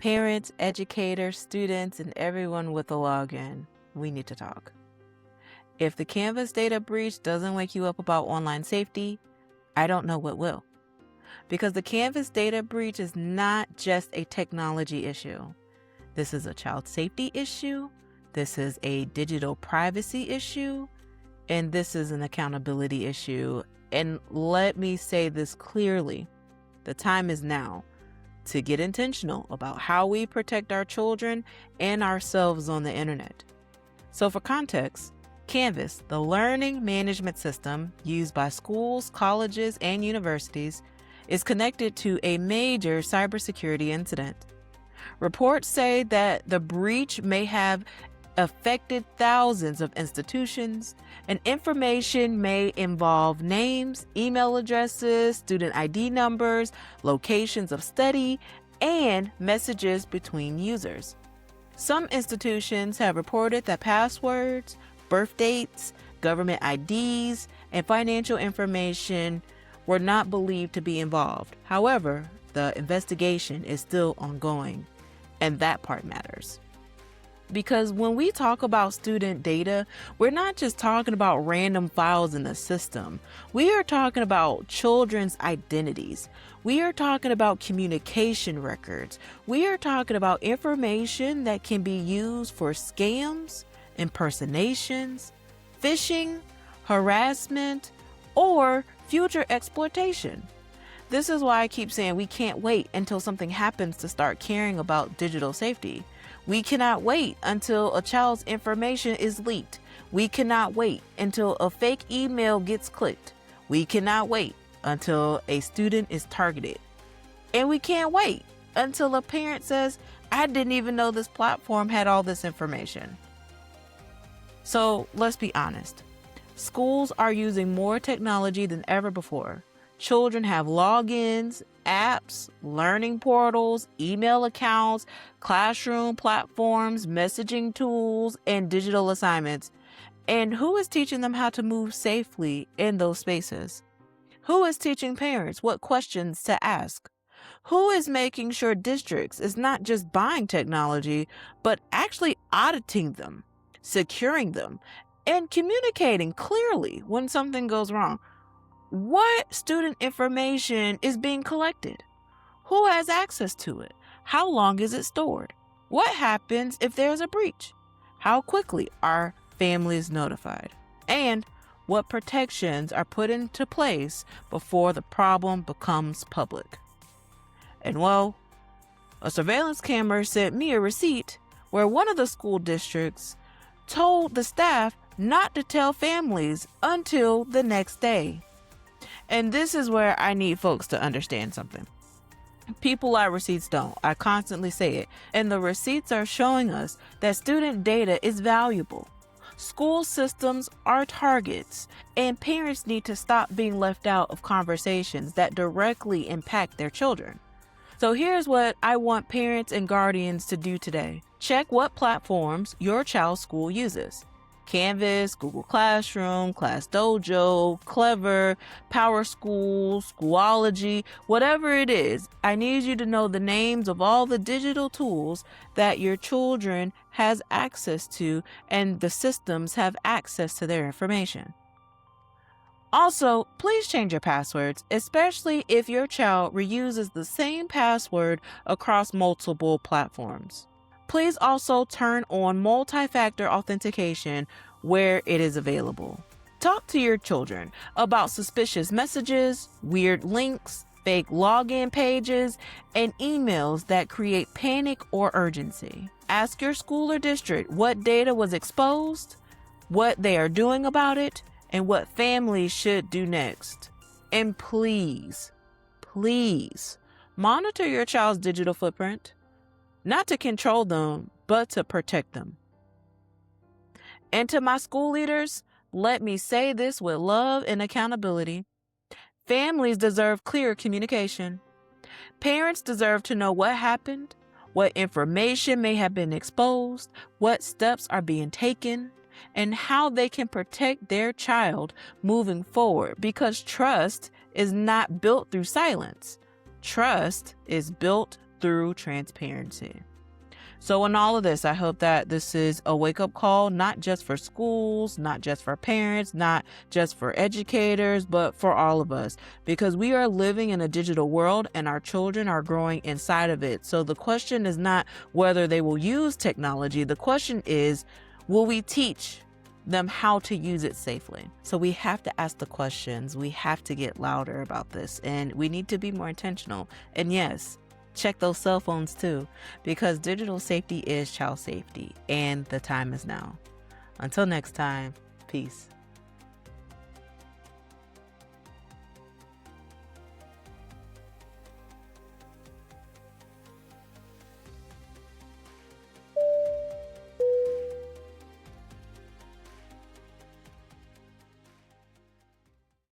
Parents, educators, students, and everyone with a login, we need to talk. If the Canvas data breach doesn't wake you up about online safety, I don't know what will. Because the Canvas data breach is not just a technology issue. This is a child safety issue, this is a digital privacy issue, and this is an accountability issue. And let me say this clearly, the time is now to get intentional about how we protect our children and ourselves on the internet. So for context, Canvas, the learning management system used by schools, colleges, and universities, is connected to a major cybersecurity incident. Reports say that the breach may have affected thousands of institutions, and information may involve names, email addresses, student ID numbers, locations of study, and messages between users. Some institutions have reported that passwords, birth dates, government IDs, and financial information were not believed to be involved. However, the investigation is still ongoing, and that part matters. Because when we talk about student data, we're not just talking about random files in the system. We are talking about children's identities. We are talking about communication records. We are talking about information that can be used for scams, impersonations, phishing, harassment, or future exploitation. This is why I keep saying we can't wait until something happens to start caring about digital safety. We cannot wait until a child's information is leaked. We cannot wait until a fake email gets clicked. We cannot wait until a student is targeted. And we can't wait until a parent says, I didn't even know this platform had all this information. So let's be honest. Schools are using more technology than ever before. Children have logins, apps, learning portals, email accounts, classroom platforms, messaging tools, and digital assignments. And who is teaching them how to move safely in those spaces? Who is teaching parents what questions to ask? Who is making sure districts is not just buying technology, but actually auditing them, securing them, and communicating clearly when something goes wrong? What student information is being collected? Who has access to it? How long is it stored? What happens if there's a breach? How quickly are families notified? And what protections are put into place before the problem becomes public? And well, a surveillance camera sent me a receipt where one of the school districts told the staff not to tell families until the next day. And this is where I need folks to understand something. People lie, receipts don't. I constantly say it. And the receipts are showing us that student data is valuable. School systems are targets, and parents need to stop being left out of conversations that directly impact their children. So here's what I want parents and guardians to do today. Check what platforms your child's school uses. Canvas, Google Classroom, Class Dojo, Clever, Power School, Schoology, whatever it is, I need you to know the names of all the digital tools that your children has access to and the systems have access to their information. Also, please change your passwords, especially if your child reuses the same password across multiple platforms. Please also turn on multi-factor authentication where it is available. Talk to your children about suspicious messages, weird links, fake login pages, and emails that create panic or urgency. Ask your school or district what data was exposed, what they are doing about it, and what families should do next. And please, monitor your child's digital footprint. Not to control them, but to protect them. And to my school leaders, let me say this with love and accountability. Families deserve clear communication. Parents deserve to know what happened, what information may have been exposed, what steps are being taken, and how they can protect their child moving forward, because trust is not built through silence. Trust is built through transparency. So in all of this, I hope that this is a wake-up call, not just for schools, not just for parents, not just for educators, but for all of us, because we are living in a digital world and our children are growing inside of it. So the question is not whether they will use technology. The question is, will we teach them how to use it safely? So we have to ask the questions. We have to get louder about this, and we need to be more intentional. And yes, check those cell phones too, because digital safety is child safety, and the time is now. Until next time, peace.